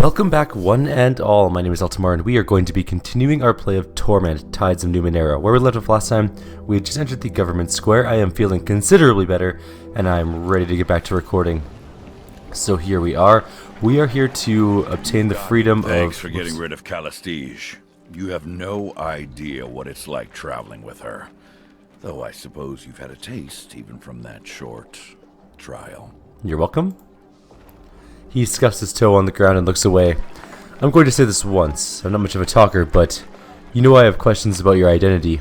Welcome back one and all, my name is Eltimar and we are going to be continuing our play of Torment, Tides of Numenera. Where we left off last time, we had just entered the government square. I am feeling considerably better and I'm ready to get back to recording. So here we are. We are here to obtain the freedom of... Thanks for getting rid of Calestige. You have no idea what it's like traveling with her. Though I suppose you've had a taste even from that short trial. You're welcome. He scuffs his toe on the ground and looks away. I'm going to say this once. I'm not much of a talker, but you know I have questions about your identity.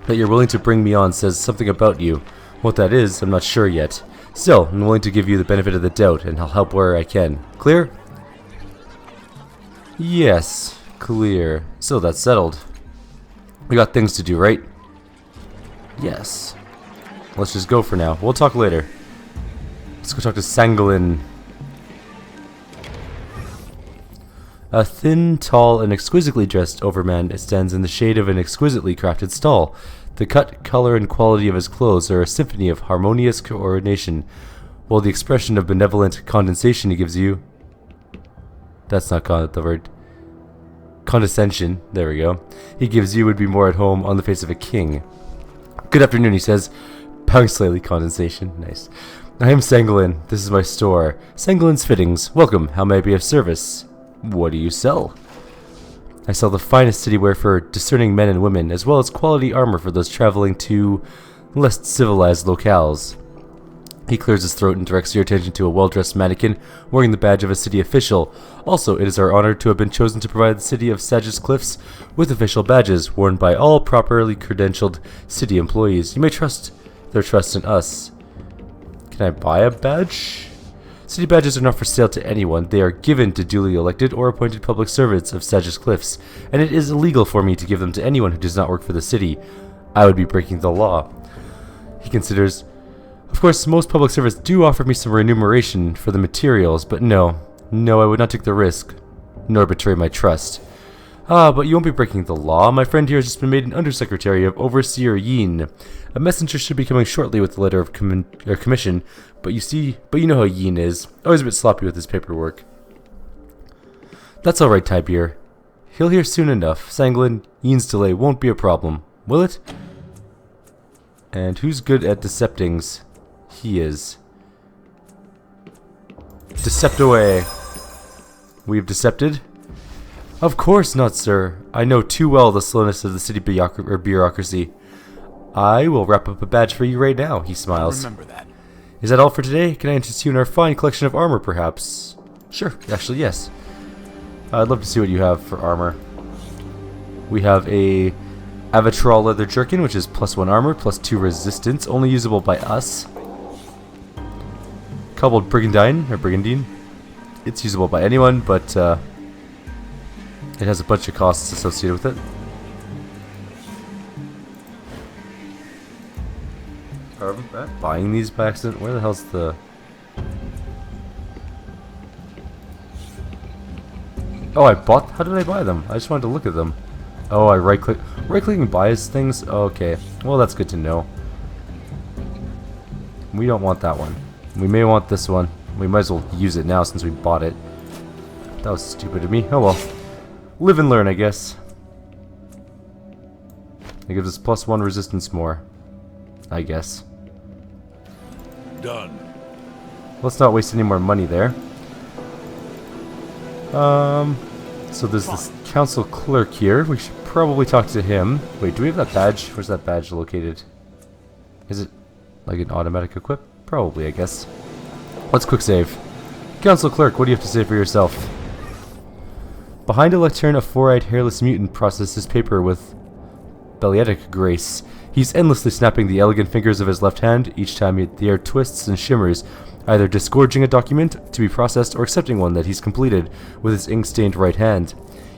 That you're willing to bring me on says something about you. What that is, I'm not sure yet. Still, I'm willing to give you the benefit of the doubt, and I'll help where I can. Clear? Yes, clear. So that's settled. We got things to do, right? Yes. Let's just go for now. We'll talk later. Let's go talk to Sangolin. A thin, tall, and exquisitely dressed overman stands in the shade of an exquisitely crafted stall. The cut, color, and quality of his clothes are a symphony of harmonious coordination, while the expression of benevolent condescension he gives you... That's not the word. Condescension, there we go. He gives you would be more at home on the face of a king. Good afternoon, he says, bowing slightly. Condensation, nice. I am Sangolin. This is my store. Sangolin's Fittings. Welcome. How may I be of service? What do you sell? I sell the finest city wear for discerning men and women, as well as quality armor for those traveling to less civilized locales. He clears his throat and directs your attention to a well-dressed mannequin wearing the badge of a city official. Also, it is our honor to have been chosen to provide the city of Sage's Cliffs with official badges worn by all properly credentialed city employees. You may trust their trust in us. Can I buy a badge? City badges are not for sale to anyone. They are given to duly elected or appointed public servants of Sage's Cliffs, and it is illegal for me to give them to anyone who does not work for the city. I would be breaking the law. He considers, of course, most public servants do offer me some remuneration for the materials, but no, I would not take the risk, nor betray my trust. Ah, but you won't be breaking the law. My friend here has just been made an undersecretary of Overseer Yin. A messenger should be coming shortly with the letter of commission, but you know how Yin is. Always a bit sloppy with his paperwork. That's alright, Tibir. He'll hear soon enough. Sangolin, Yin's delay won't be a problem, will it? And who's good at deceptings? He is. Decept away. We've decepted? Of course not, sir. I know too well the slowness of the city bureaucracy. I will wrap up a badge for you right now, he smiles. Remember that. Is that all for today? Can I interest you in our fine collection of armor, perhaps? Sure, actually, yes. I'd love to see what you have for armor. We have a Avatral leather jerkin, which is +1 armor, +2 resistance, only usable by us. Cobbled brigandine. It's usable by anyone, but it has a bunch of costs associated with it. Buying these by accident? Where the hell's the... Oh, I bought... How did I buy them? I just wanted to look at them. Oh, I right-click... Right-clicking buys things? Okay. Well, that's good to know. We don't want that one. We may want this one. We might as well use it now since we bought it. That was stupid of me. Oh well. Live and learn, I guess. It gives us +1 resistance more. I guess. Done. Let's not waste any more money there. So there's this council clerk here. We should probably talk to him. Wait, do we have that badge? Where's that badge located? Is it like an automatic equip? Probably, I guess. Let's quick save. Council clerk, what do you have to say for yourself? Behind a lectern, a four-eyed hairless mutant processes paper with balletic grace. He's endlessly snapping the elegant fingers of his left hand each time the air twists and shimmers, either disgorging a document to be processed or accepting one that he's completed with his ink-stained right hand.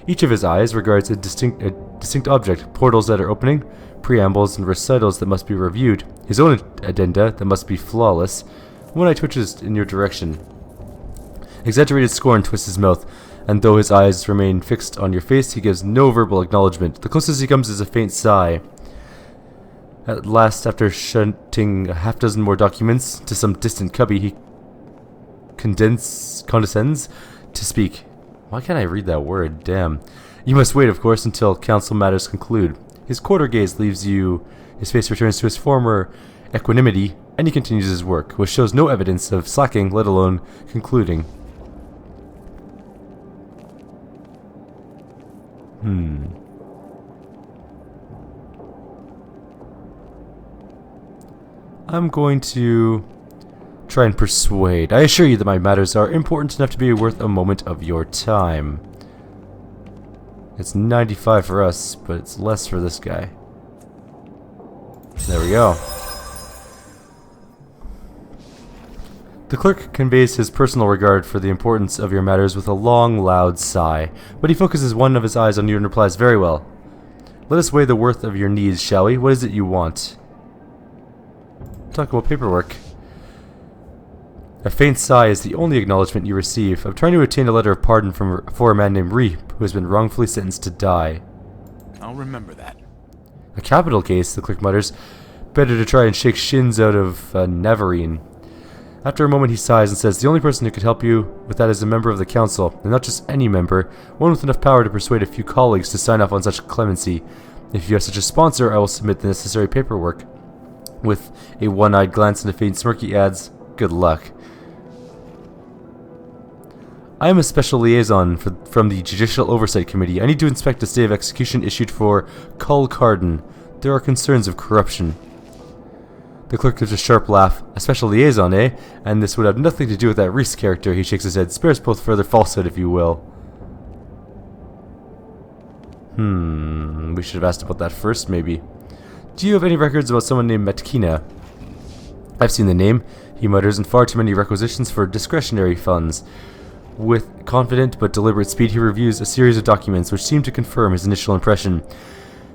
Each of his eyes regards a distinct object, portals that are opening, preambles and recitals that must be reviewed, his own addenda that must be flawless. One eye twitches in your direction. Exaggerated scorn twists his mouth, and though his eyes remain fixed on your face, he gives no verbal acknowledgement. The closest he comes is a faint sigh. At last, after shunting a half-dozen more documents to some distant cubby, he condescends to speak. Why can't I read that word? Damn. You must wait, of course, until council matters conclude. His quarter gaze leaves you. His face returns to his former equanimity, and he continues his work, which shows no evidence of slacking, let alone concluding. I'm going to try and persuade. I assure you that my matters are important enough to be worth a moment of your time. It's 95 for us, but it's less for this guy. There we go. The clerk conveys his personal regard for the importance of your matters with a long, loud sigh, but he focuses one of his eyes on you and replies, "Very well. Let us weigh the worth of your needs, shall we? What is it you want?" Talk about paperwork. A faint sigh is the only acknowledgement you receive. I'm trying to obtain a letter of pardon for a man named Reap, who has been wrongfully sentenced to die. I'll remember that. A capital case, the clerk mutters. Better to try and shake shins out of Neverine. After a moment he sighs and says, "The only person who could help you with that is a member of the council, and not just any member, one with enough power to persuade a few colleagues to sign off on such clemency. If you have such a sponsor, I will submit the necessary paperwork." With a one-eyed glance and a faint smirk, he adds, "Good luck." I am a special liaison from the Judicial Oversight Committee. I need to inspect a stay of execution issued for Cull Carden. There are concerns of corruption. The clerk gives a sharp laugh. "A special liaison, eh? And this would have nothing to do with that Reese character." He shakes his head. "Spares both further falsehood, if you will." We should have asked about that first, maybe. "Do you have any records about someone named Metkina?" "I've seen the name," he mutters, "and far too many requisitions for discretionary funds." With confident but deliberate speed, he reviews a series of documents which seem to confirm his initial impression.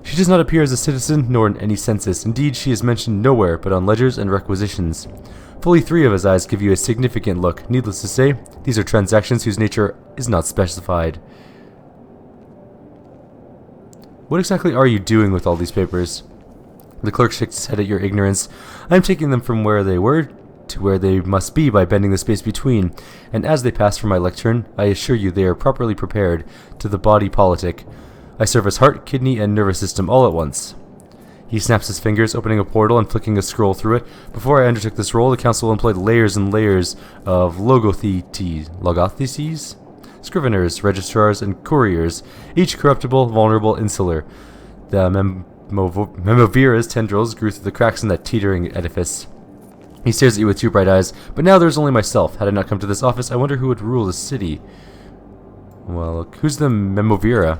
She does not appear as a citizen, nor in any census. Indeed, she is mentioned nowhere but on ledgers and requisitions. Fully 3 of his eyes give you a significant look. Needless to say, these are transactions whose nature is not specified. "What exactly are you doing with all these papers?" The clerk shakes his head at your ignorance. "I am taking them from where they were to where they must be by bending the space between, and as they pass for my lectern, I assure you they are properly prepared to the body politic. I serve as heart, kidney, and nervous system all at once." He snaps his fingers, opening a portal and flicking a scroll through it. "Before I undertook this role, the council employed layers and layers of logothetes, scriveners, registrars, and couriers, each corruptible, vulnerable, insular. The Memovira's tendrils grew through the cracks in that teetering edifice." He stares at you with 2 bright eyes. "But now there's only myself. Had I not come to this office, I wonder who would rule the city." "Well, look, who's the Memovira?"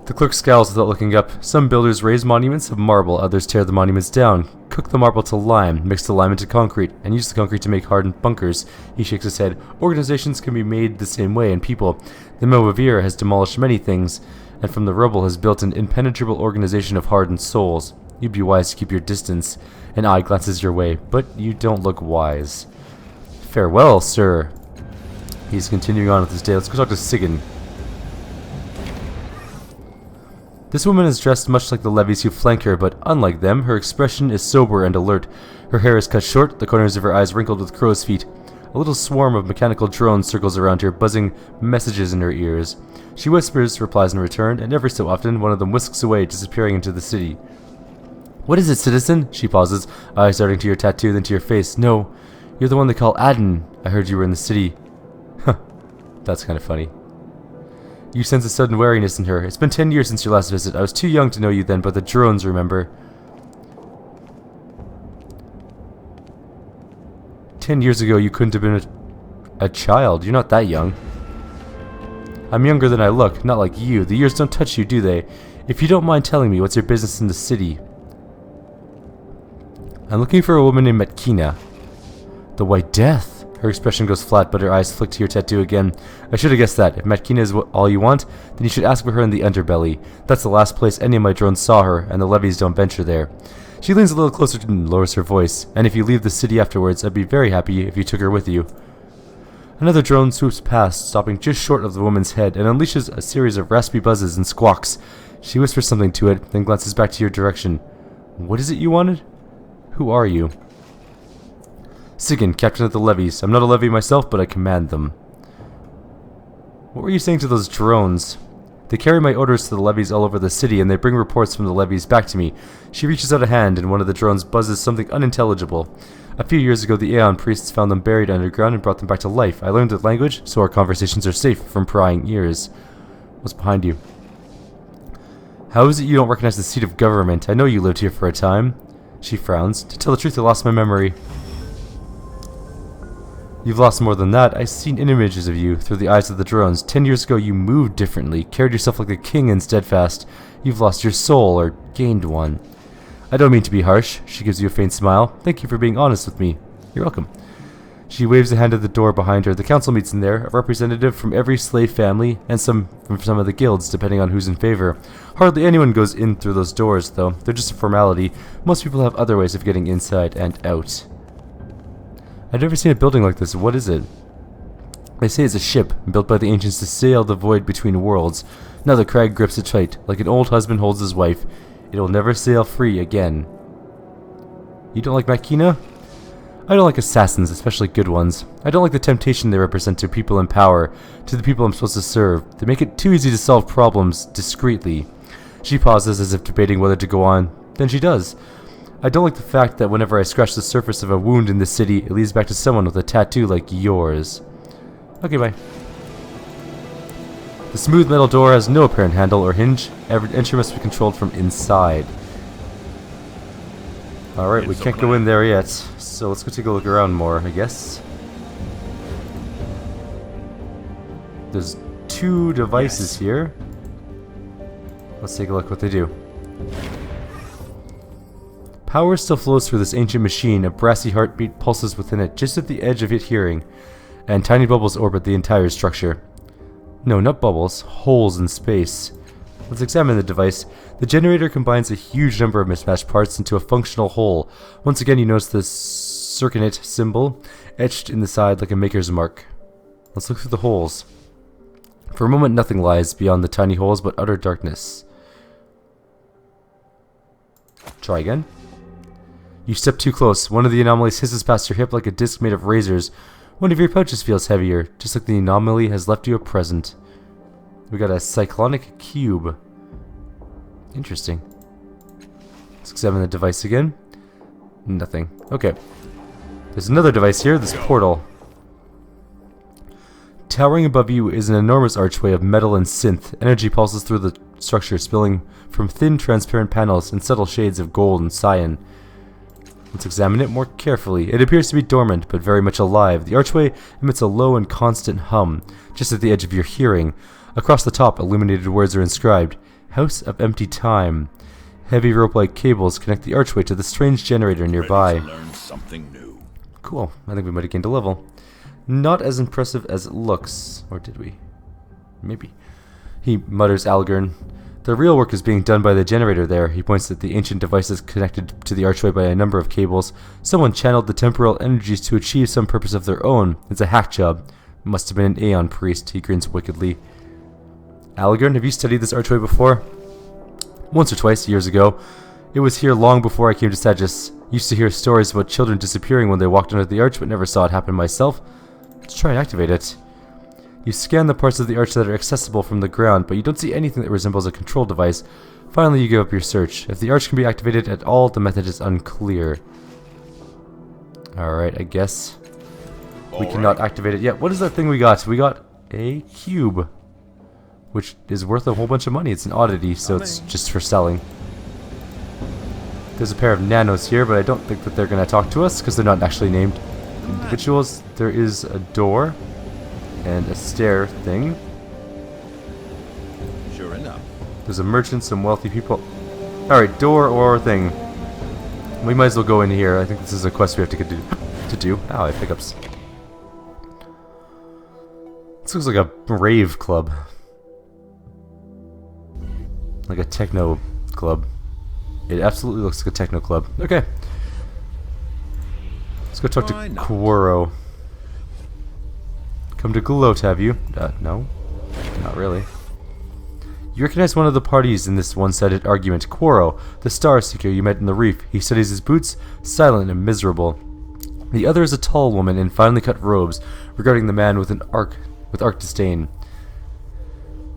The clerk scowls without looking up. "Some builders raise monuments of marble, others tear the monuments down, cook the marble to lime, mix the lime into concrete, and use the concrete to make hardened bunkers." He shakes his head. "Organizations can be made the same way, and people. The Memovira has demolished many things, and from the rubble has built an impenetrable organization of hardened souls. You'd be wise to keep your distance." An eye glances your way, "But you don't look wise." "Farewell, sir." He's continuing on with his day. Let's go talk to Sigyn. This woman is dressed much like the levies who flank her, but unlike them, her expression is sober and alert. Her hair is cut short, the corners of her eyes wrinkled with crow's feet. A little swarm of mechanical drones circles around her, buzzing messages in her ears. She whispers, replies in return, and every so often one of them whisks away, disappearing into the city. "What is it, citizen?" She pauses, eyes darting to your tattoo, then to your face. "No, you're the one they call Adden. I heard you were in the city." Huh, that's kind of funny. You sense a sudden wariness in her. "It's been 10 years since your last visit. I was too young to know you then, but the drones remember." 10 years ago, you couldn't have been a child. You're not that young." "I'm younger than I look, not like you. The years don't touch you, do they? If you don't mind telling me, what's your business in the city?" "I'm looking for a woman named Metkina." "The White Death." Her expression goes flat, but her eyes flick to your tattoo again. "I should have guessed that. If Metkina is all you want, then you should ask for her in the underbelly. That's the last place any of my drones saw her, and the levies don't venture there." She leans a little closer and lowers her voice. "And if you leave the city afterwards, I'd be very happy if you took her with you." Another drone swoops past, stopping just short of the woman's head, and unleashes a series of raspy buzzes and squawks. She whispers something to it, then glances back to your direction. "What is it you wanted? Who are you?" "Sigyn, captain of the levies. I'm not a levy myself, but I command them." What were you saying to those drones? They carry my orders to the levies all over the city, and they bring reports from the levies back to me. She reaches out a hand, and one of the drones buzzes something unintelligible. A few years ago, the Aeon priests found them buried underground and brought them back to life. I learned the language, so our conversations are safe from prying ears. What's behind you? How is it you don't recognize the seat of government? I know you lived here for a time. She frowns. To tell the truth, I lost my memory. You've lost more than that. I've seen images of you through the eyes of the drones. 10 years ago, you moved differently, carried yourself like a king and steadfast. You've lost your soul, or gained one. I don't mean to be harsh. She gives you a faint smile. Thank you for being honest with me. You're welcome. She waves a hand at the door behind her. The council meets in there, a representative from every slave family, and some from some of the guilds, depending on who's in favor. Hardly anyone goes in through those doors, though. They're just a formality. Most people have other ways of getting inside and out. I've never seen a building like this. What is it? They say it's a ship, built by the ancients to sail the void between worlds. Now the crag grips it tight, like an old husband holds his wife. It will never sail free again. You don't like Machina? I don't like assassins, especially good ones. I don't like the temptation they represent to people in power, to the people I'm supposed to serve. They make it too easy to solve problems discreetly. She pauses as if debating whether to go on. Then she does. I don't like the fact that whenever I scratch the surface of a wound in the city, it leads back to someone with a tattoo like yours. Okay, bye. The smooth metal door has no apparent handle or hinge. Every entry must be controlled from inside. Alright, we can't go in there yet, so let's go take a look around more, I guess. There's 2 devices here. Let's take a look what they do. Power still flows through this ancient machine. A brassy heartbeat pulses within it, just at the edge of it hearing, and tiny bubbles orbit the entire structure. No, not bubbles, holes in space. Let's examine the device. The generator combines a huge number of mismatched parts into a functional whole. Once again, you notice the circuit symbol etched in the side like a maker's mark. Let's look through the holes. For a moment, nothing lies beyond the tiny holes but utter darkness. Try again. You step too close. One of the anomalies hisses past your hip like a disc made of razors. One of your pouches feels heavier, just like the anomaly has left you a present. We got a cyclonic cube. Interesting. Let's examine the device again. Nothing. Okay. There's another device here, this portal. Towering above you is an enormous archway of metal and synth. Energy pulses through the structure, spilling from thin, transparent panels in subtle shades of gold and cyan. Let's examine it more carefully. It appears to be dormant, but very much alive. The archway emits a low and constant hum, just at the edge of your hearing. Across the top, illuminated words are inscribed. House of Empty Time. Heavy rope-like cables connect the archway to the strange generator nearby. Ready to learn something new. Cool. I think we might have gained a level. Not as impressive as it looks. Or did we? Maybe. He mutters Algern. The real work is being done by the generator there. He points at the ancient devices connected to the archway by a number of cables. Someone channeled the temporal energies to achieve some purpose of their own. It's a hack job. Must have been an Aeon priest. He grins wickedly. Algern, have you studied this archway before? Once or twice, years ago. It was here long before I came to Sagis. Used to hear stories about children disappearing when they walked under the arch, but never saw it happen myself. Let's try and activate it. You scan the parts of the arch that are accessible from the ground, but you don't see anything that resembles a control device. Finally, you give up your search. If the arch can be activated at all, the method is unclear. Alright, I guess we cannot activate it yet. What is that thing we got? We got a cube, which is worth a whole bunch of money. It's an oddity, so it's just for selling. There's a pair of nanos here, but I don't think that they're going to talk to us because they're not actually named individuals. There is a door and a stair thing. Sure enough. There's a merchant, some wealthy people. Alright, door or thing. We might as well go in here. I think this is a quest we have to do. Ow, I have hiccups. This looks like a rave club. Like a techno club. It absolutely looks like a techno club. Okay. Let's go talk to Quoro. Come to Gloat, have you? No. Not really. You recognize one of the parties in this one-sided argument. Quoro, the star seeker you met in the reef. He studies his boots, silent and miserable. The other is a tall woman in finely cut robes, regarding the man with arch disdain.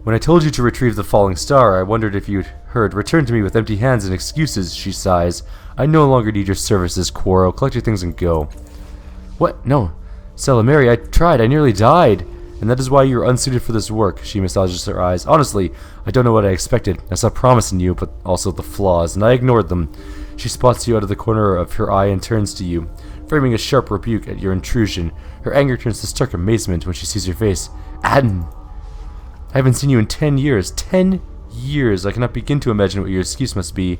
When I told you to retrieve the falling star, I wondered if you'd heard. Return to me with empty hands and excuses, she sighs. I no longer need your services, Quoro. Collect your things and go. What? No. Stella Mary, I tried. I nearly died. And that is why you're unsuited for this work. She massages her eyes. Honestly, I don't know what I expected. I saw promise in you, but also the flaws, and I ignored them. She spots you out of the corner of her eye and turns to you, framing a sharp rebuke at your intrusion. Her anger turns to stark amazement when she sees your face. Adden! I haven't seen you in 10 years. 10 years! I cannot begin to imagine what your excuse must be.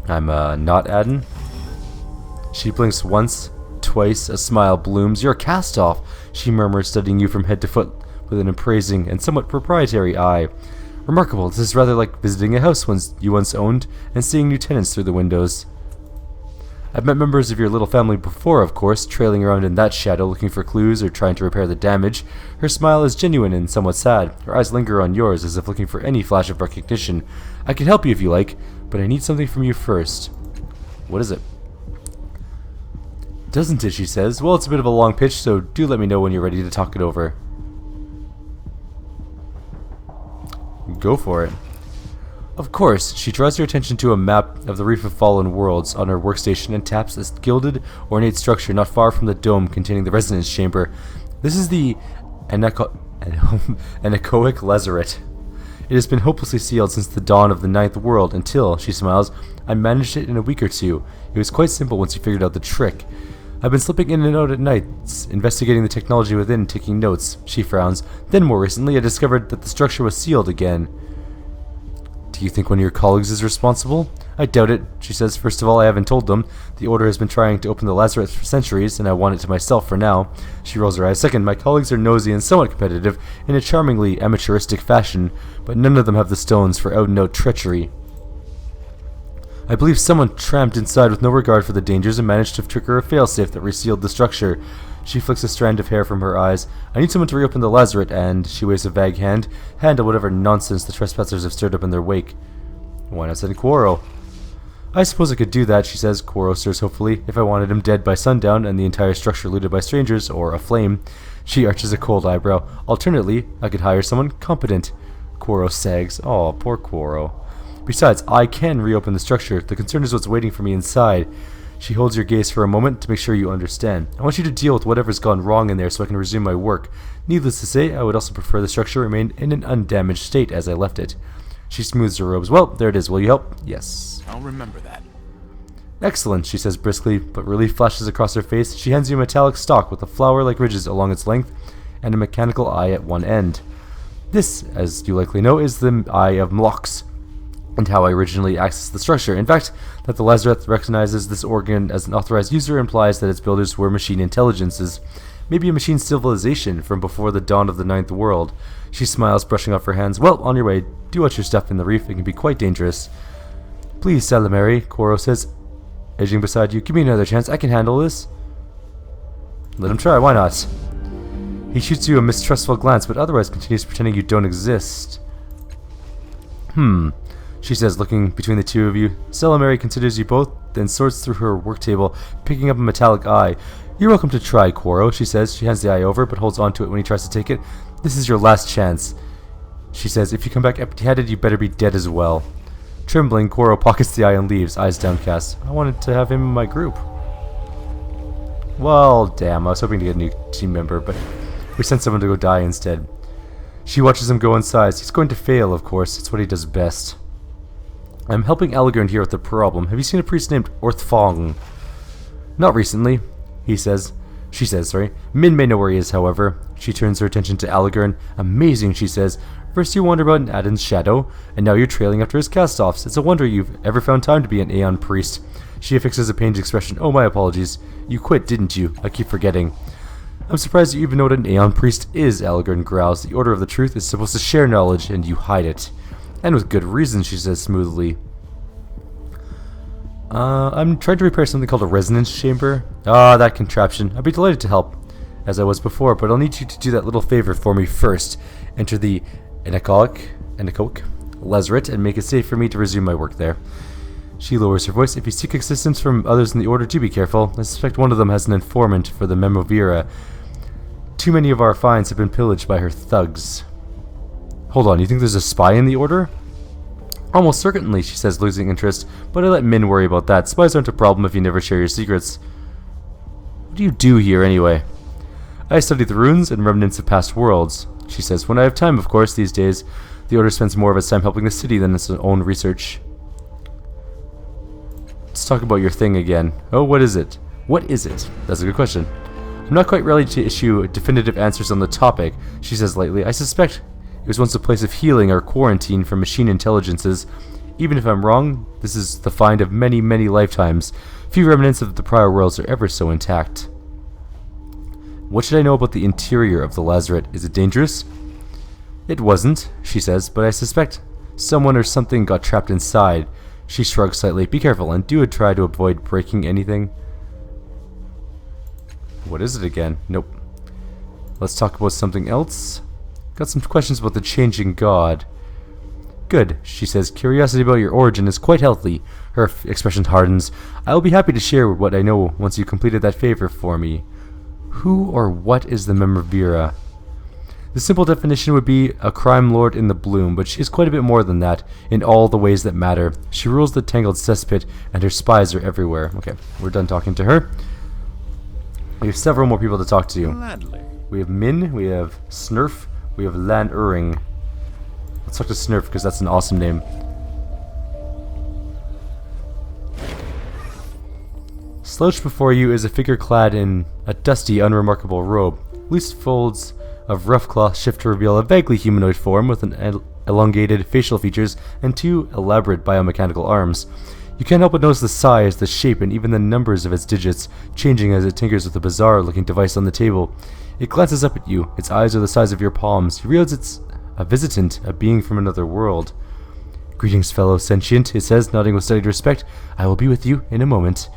I'm, not Adden? She blinks once, twice, a smile blooms. You're a cast-off, she murmurs, studying you from head to foot with an appraising and somewhat proprietary eye. Remarkable, this is rather like visiting a house you once owned and seeing new tenants through the windows. I've met members of your little family before, of course, trailing around in that shadow looking for clues or trying to repair the damage. Her smile is genuine and somewhat sad. Her eyes linger on yours as if looking for any flash of recognition. I can help you if you like, but I need something from you first. What is it? Doesn't it, she says. Well, it's a bit of a long pitch, so do let me know when you're ready to talk it over. Go for it. Of course, she draws your attention to a map of the Reef of Fallen Worlds on her workstation and taps a gilded, ornate structure not far from the dome containing the resonance chamber. This is the anechoic lazaret. It has been hopelessly sealed since the dawn of the Ninth World until, she smiles, I managed it in a week or two. It was quite simple once you figured out the trick. I've been slipping in and out at nights, investigating the technology within and taking notes. She frowns. Then more recently I discovered that the structure was sealed again. Do you think one of your colleagues is responsible? I doubt it, she says. First of all, I haven't told them. The Order has been trying to open the lazaret for centuries, and I want it to myself for now. She rolls her eyes. Second, my colleagues are nosy and somewhat competitive in a charmingly amateuristic fashion, but none of them have the stones for out-and-out treachery. I believe someone tramped inside with no regard for the dangers and managed to trigger a failsafe that resealed the structure. She flicks a strand of hair from her eyes. I need someone to reopen the lazaret and, she waves a vague hand, handle whatever nonsense the trespassers have stirred up in their wake. Why not send Quoro? I suppose I could do that, she says. Quoro stirs hopefully. If I wanted him dead by sundown and the entire structure looted by strangers, or aflame. She arches a cold eyebrow. Alternately, I could hire someone competent. Quoro sags. Oh, poor Quoro. Besides, I can reopen the structure. The concern is what's waiting for me inside. She holds your gaze for a moment to make sure you understand. I want you to deal with whatever's gone wrong in there so I can resume my work. Needless to say, I would also prefer the structure remain in an undamaged state as I left it. She smooths her robes. Well, there it is. Will you help? Yes. I'll remember that. Excellent, she says briskly, but relief flashes across her face. She hands you a metallic stalk with a flower-like ridges along its length and a mechanical eye at one end. This, as you likely know, is the Eye of Mlox, and how I originally accessed the structure. In fact, that the lazaret recognizes this organ as an authorized user implies that its builders were machine intelligences, maybe a machine civilization from before the dawn of the Ninth World. She smiles, brushing off her hands. Well, on your way. Do watch your stuff in the reef. It can be quite dangerous. Please, Salamari, Quoro says, edging beside you. Give me another chance. I can handle this. Let him try. Why not? He shoots you a mistrustful glance, but otherwise continues pretending you don't exist. She says, looking between the two of you. Salamari considers you both, then sorts through her work table, picking up a metallic eye. You're welcome to try, Quoro, she says. She hands the eye over, but holds on to it when he tries to take it. This is your last chance. She says, if you come back empty-handed, you better be dead as well. Trembling, Quoro pockets the eye and leaves, eyes downcast. I wanted to have him in my group. Well, damn, I was hoping to get a new team member, but we sent someone to go die instead. She watches him go inside. He's going to fail, of course. It's what he does best. I'm helping Algern here with the problem. Have you seen a priest named Orthfong? Not recently, he says. She says, sorry. Min may know where he is, however. She turns her attention to Algern. Amazing, she says. First you wander about in Adden's shadow, and now you're trailing after his cast-offs. It's a wonder you've ever found time to be an Aeon priest. She affixes a pained expression. Oh, my apologies. You quit, didn't you? I keep forgetting. I'm surprised you even know what an Aeon priest is, Algern growls. The Order of the Truth is supposed to share knowledge, and you hide it. And with good reason, she says smoothly. I'm trying to repair something called a resonance chamber. Ah, that contraption. I'd be delighted to help, as I was before, but I'll need you to do that little favor for me first. Enter the anechoic lazaret and make it safe for me to resume my work there. She lowers her voice. If you seek assistance from others in the Order, do be careful. I suspect one of them has an informant for the Memovira. Too many of our finds have been pillaged by her thugs. Hold on, you think there's a spy in the Order? Almost certainly, she says, losing interest, but I let Min worry about that. Spies aren't a problem if you never share your secrets. What do you do here, anyway? I study the runes and remnants of past worlds, she says. When I have time, of course, these days. The Order spends more of its time helping the city than its own research. Let's talk about your thing again. Oh, what is it? What is it? That's a good question. I'm not quite ready to issue definitive answers on the topic, she says lightly. I suspect it was once a place of healing or quarantine for machine intelligences. Even if I'm wrong, this is the find of many, many lifetimes. Few remnants of the prior worlds are ever so intact. What should I know about the interior of the lazaret? Is it dangerous? It wasn't, she says, but I suspect someone or something got trapped inside. She shrugs slightly. Be careful, and do try to avoid breaking anything. What is it again? Nope. Let's talk about something else. Got some questions about the changing god. Good, she says. Curiosity about your origin is quite healthy. Her expression hardens. I will be happy to share what I know once you completed that favor for me. Who or what is the Memorabira? The simple definition would be a crime lord in the bloom, but she is quite a bit more than that, in all the ways that matter. She rules the tangled cesspit, and her spies are everywhere. Okay, we're done talking to her. We have several more people to talk to. Gladly. We have Min, we have Snurf, we have Lan Uring. Let's talk to Snurf, because that's an awesome name. Slouched before you is a figure clad in a dusty, unremarkable robe. Loose folds of rough cloth shift to reveal a vaguely humanoid form with an elongated facial features and two elaborate biomechanical arms. You can't help but notice the size, the shape, and even the numbers of its digits, changing as it tinkers with a bizarre-looking device on the table. It glances up at you. Its eyes are the size of your palms. You realize it's a visitant, a being from another world. Greetings, fellow sentient, it says, nodding with studied respect. I will be with you in a moment.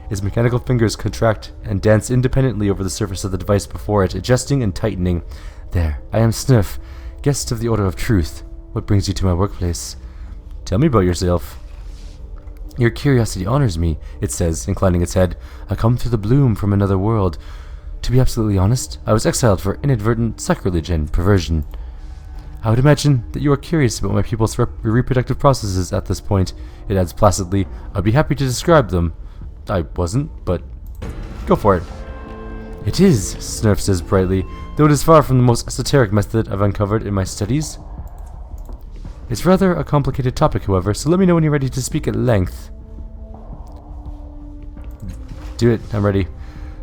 Its mechanical fingers contract and dance independently over the surface of the device before it, adjusting and tightening. There, I am Snurf, guest of the Order of Truth. What brings you to my workplace? Tell me about yourself. Your curiosity honors me, it says, inclining its head. I come through the bloom from another world. To be absolutely honest, I was exiled for inadvertent sacrilege and perversion. I would imagine that you are curious about my people's reproductive processes at this point, it adds placidly. I'd be happy to describe them. I wasn't, but go for it. It is, Snurf says brightly, though it is far from the most esoteric method I've uncovered in my studies. It's rather a complicated topic, however, so let me know when you're ready to speak at length. Do it, I'm ready.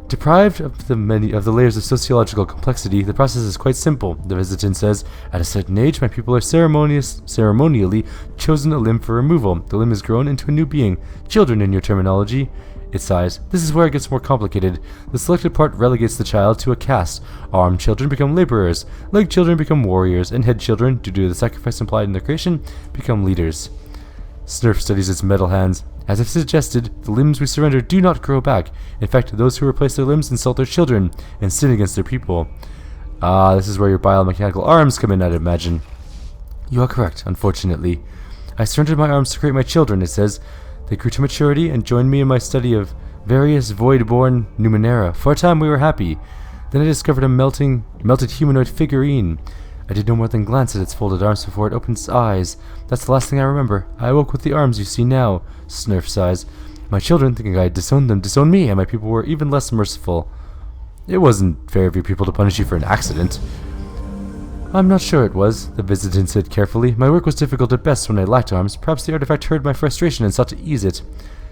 Deprived of the layers of sociological complexity, the process is quite simple, the visitant says. At a certain age, my people are ceremonially chosen a limb for removal. The limb is grown into a new being. Children in your terminology. It sighs. This is where it gets more complicated. The selected part relegates the child to a caste. Armed children become laborers. Leg children become warriors. And head children, due to the sacrifice implied in their creation, become leaders. Snurf studies its metal hands. As if suggested, the limbs we surrender do not grow back. In fact, those who replace their limbs insult their children and sin against their people. Ah, this is where your biomechanical arms come in, I'd imagine. You are correct, unfortunately. I surrendered my arms to create my children, it says. They grew to maturity and joined me in my study of various void-born Numenera. For a time we were happy. Then I discovered a melted humanoid figurine. I did no more than glance at its folded arms before it opened its eyes. That's the last thing I remember. I awoke with the arms you see now. Snurf sighs. My children, thinking I had disowned them, disowned me, and my people were even less merciful. It wasn't fair of your people to punish you for an accident. I'm not sure it was, the visitant said carefully. My work was difficult at best when I lacked arms. Perhaps the artifact heard my frustration and sought to ease it.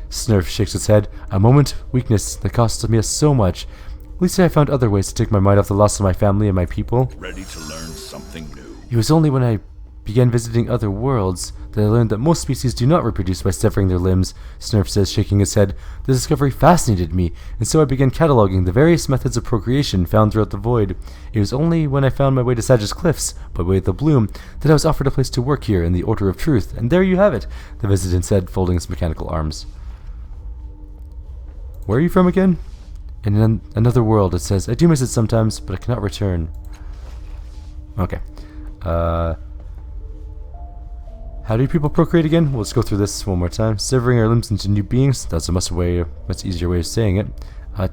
Snurf shakes its head. A moment of weakness that cost me so much. At least I found other ways to take my mind off the loss of my family and my people. Ready to learn something new. It was only when I began visiting other worlds that I learned that most species do not reproduce by severing their limbs, Snurf says, shaking his head. The discovery fascinated me, and so I began cataloging the various methods of procreation found throughout the void. It was only when I found my way to Sage's Cliffs, by way of the bloom, that I was offered a place to work here in the Order of Truth, and there you have it, the visitant said, folding his mechanical arms. Where are you from again? In another world, it says. I do miss it sometimes, but I cannot return. Okay. How do people procreate again? Well, let's go through this one more time. Severing our limbs into new beings. That's a much easier way of saying it.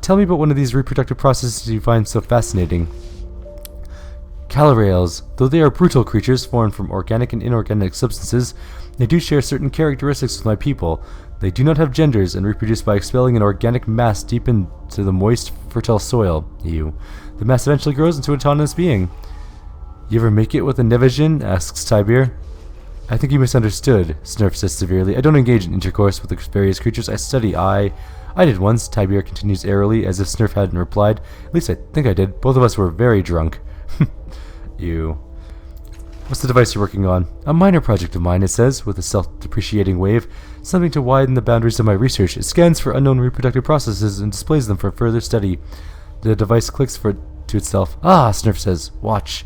Tell me about one of these reproductive processes you find so fascinating. Calarails, though they are brutal creatures formed from organic and inorganic substances, they do share certain characteristics with my people. They do not have genders and reproduce by expelling an organic mass deep into the moist, fertile soil. Ew. The mass eventually grows into an autonomous being. You ever make it with a Nevajin? Asks Tibir. I think you misunderstood, Snurf says severely. I don't engage in intercourse with the various creatures I study. I did once, Tibir continues airily, as if Snurf hadn't replied. At least I think I did. Both of us were very drunk. Ew. What's the device you're working on? A minor project of mine, it says, with a self-depreciating wave. Something to widen the boundaries of my research. It scans for unknown reproductive processes and displays them for further study. The device clicks to itself. Ah, Snurf says. Watch.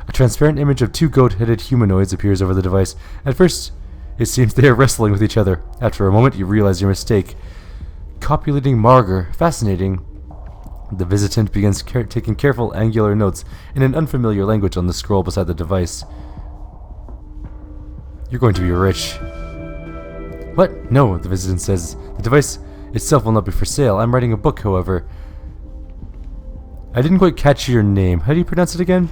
A transparent image of two goat-headed humanoids appears over the device. At first, it seems they are wrestling with each other. After a moment, you realize your mistake. Copulating Marger. Fascinating. The visitant begins taking careful angular notes in an unfamiliar language on the scroll beside the device. You're going to be rich. What? No, the visitant says. The device itself will not be for sale. I'm writing a book, however. I didn't quite catch your name. How do you pronounce it again?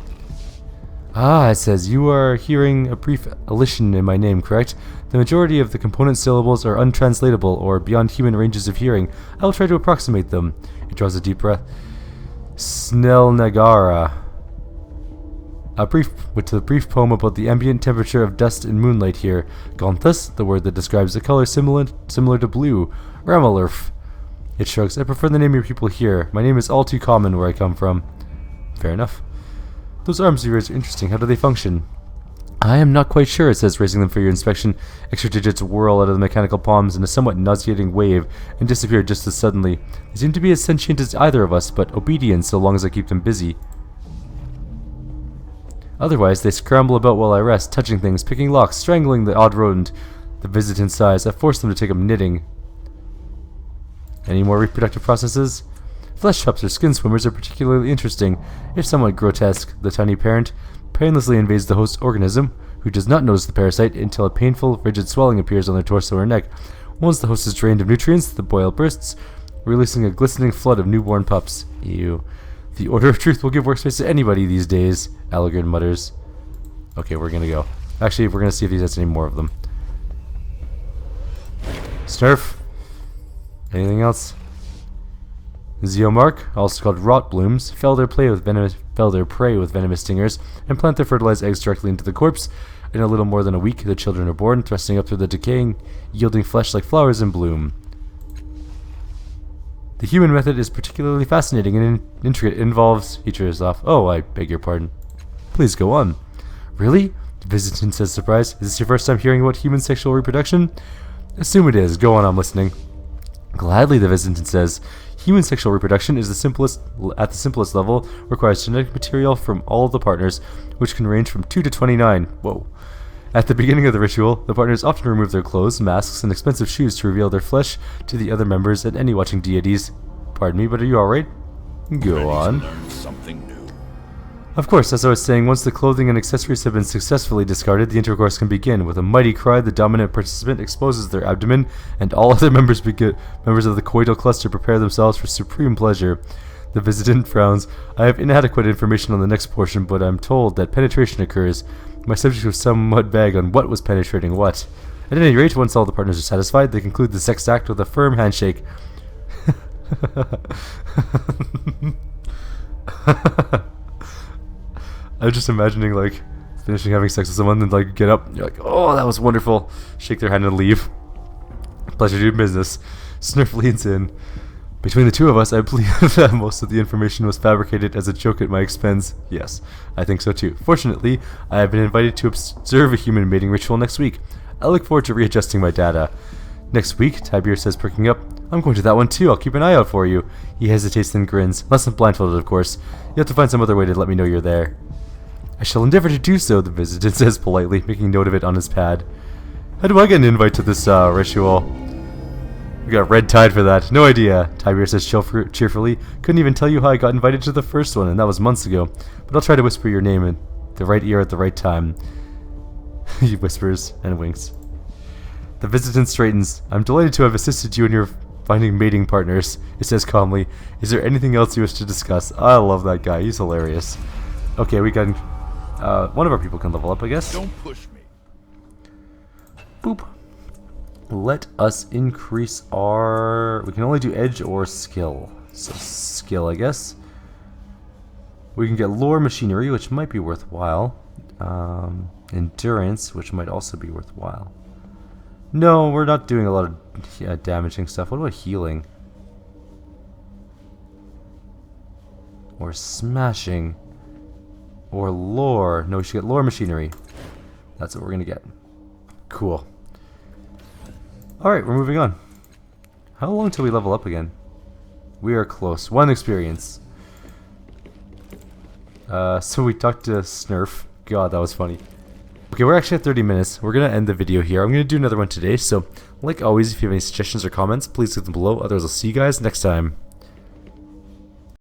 Ah, it says, you are hearing a brief elision in my name, correct? The majority of the component syllables are untranslatable or beyond human ranges of hearing. I will try to approximate them. He draws a deep breath. Snellnagara. With a brief poem about the ambient temperature of dust and moonlight here. Gonthus, the word that describes a color similar to blue. Ramalurf. It shrugs. I prefer the name your people here. My name is all too common where I come from. Fair enough. Those arms of yours are interesting. How do they function? I am not quite sure, it says, raising them for your inspection. Extra digits whirl out of the mechanical palms in a somewhat nauseating wave and disappear just as suddenly. They seem to be as sentient as either of us, but obedient so long as I keep them busy. Otherwise, they scramble about while I rest, touching things, picking locks, strangling the odd rodent. The visitant sighs. I force them to take up knitting. Any more reproductive processes? Flesh chops or skin swimmers are particularly interesting. If somewhat grotesque, the tiny parent painlessly invades the host organism, who does not notice the parasite until a painful, rigid swelling appears on their torso or neck. Once the host is drained of nutrients, the boil bursts, releasing a glistening flood of newborn pups. Ew. The Order of Truth will give workspace to anybody these days, Allegren mutters. Okay, we're gonna go. Actually, we're gonna see if he has any more of them. Snurf? Anything else? Zeomark, also called rot blooms, fell their prey with venomous stingers and plant their fertilized eggs directly into the corpse. In a little more than a week, the children are born, thrusting up through the decaying, yielding flesh like flowers in bloom. The human method is particularly fascinating and intricate. It involves... He trails off. Oh, I beg your pardon. Please go on. Really? The visitant says, surprised. Is this your first time hearing about human sexual reproduction? Assume it is. Go on, I'm listening. Gladly, the visitant says. Human sexual reproduction is at the simplest level, requires genetic material from all of the partners, which can range from 2 to 29. Whoa. At the beginning of the ritual, the partners often remove their clothes, masks, and expensive shoes to reveal their flesh to the other members and any watching deities. Pardon me, but are you alright? Go on. Learn something new. Of course, as I was saying, once the clothing and accessories have been successfully discarded, the intercourse can begin. With a mighty cry, the dominant participant exposes their abdomen, and all other members of the coital cluster prepare themselves for supreme pleasure. The visitant frowns. I have inadequate information on the next portion, but I'm told that penetration occurs. My subject was somewhat vague on what was penetrating what. At any rate, once all the partners are satisfied, they conclude the sex act with a firm handshake. I'm just imagining, like, finishing having sex with someone and, like, get up, you're like, oh, that was wonderful. Shake their hand and leave. Pleasure doing business. Snurf leans in. Between the two of us, I believe that most of the information was fabricated as a joke at my expense. Yes, I think so too. Fortunately, I have been invited to observe a human mating ritual next week. I look forward to readjusting my data. Next week, Tibir says, perking up. I'm going to that one too. I'll keep an eye out for you. He hesitates and grins. Less than blindfolded, of course. You have to find some other way to let me know you're there. I shall endeavor to do so, the visitant says politely, making note of it on his pad. How do I get an invite to this ritual? We got red tide for that. No idea, Tibir says cheerfully. Couldn't even tell you how I got invited to the first one, and that was months ago. But I'll try to whisper your name in the right ear at the right time. He whispers and winks. The visitant straightens. I'm delighted to have assisted you in your finding mating partners. It says calmly. Is there anything else you wish to discuss? I love that guy. He's hilarious. Okay, we can one of our people can level up, I guess. Don't push me. Boop. Let us increase our... We can only do edge or skill. So skill, I guess. We can get lore machinery, which might be worthwhile. Endurance, which might also be worthwhile. No, we're not doing a lot of damaging stuff. What about healing? Or smashing? Or lore? No, we should get lore machinery. That's what we're gonna get. Cool. Alright, we're moving on. How long till we level up again? We are close. 1 experience. So we talked to Snurf. God, that was funny. Okay, we're actually at 30 minutes. We're going to end the video here. I'm going to do another one today. So, like always, if you have any suggestions or comments, please leave them below. Otherwise, I'll see you guys next time.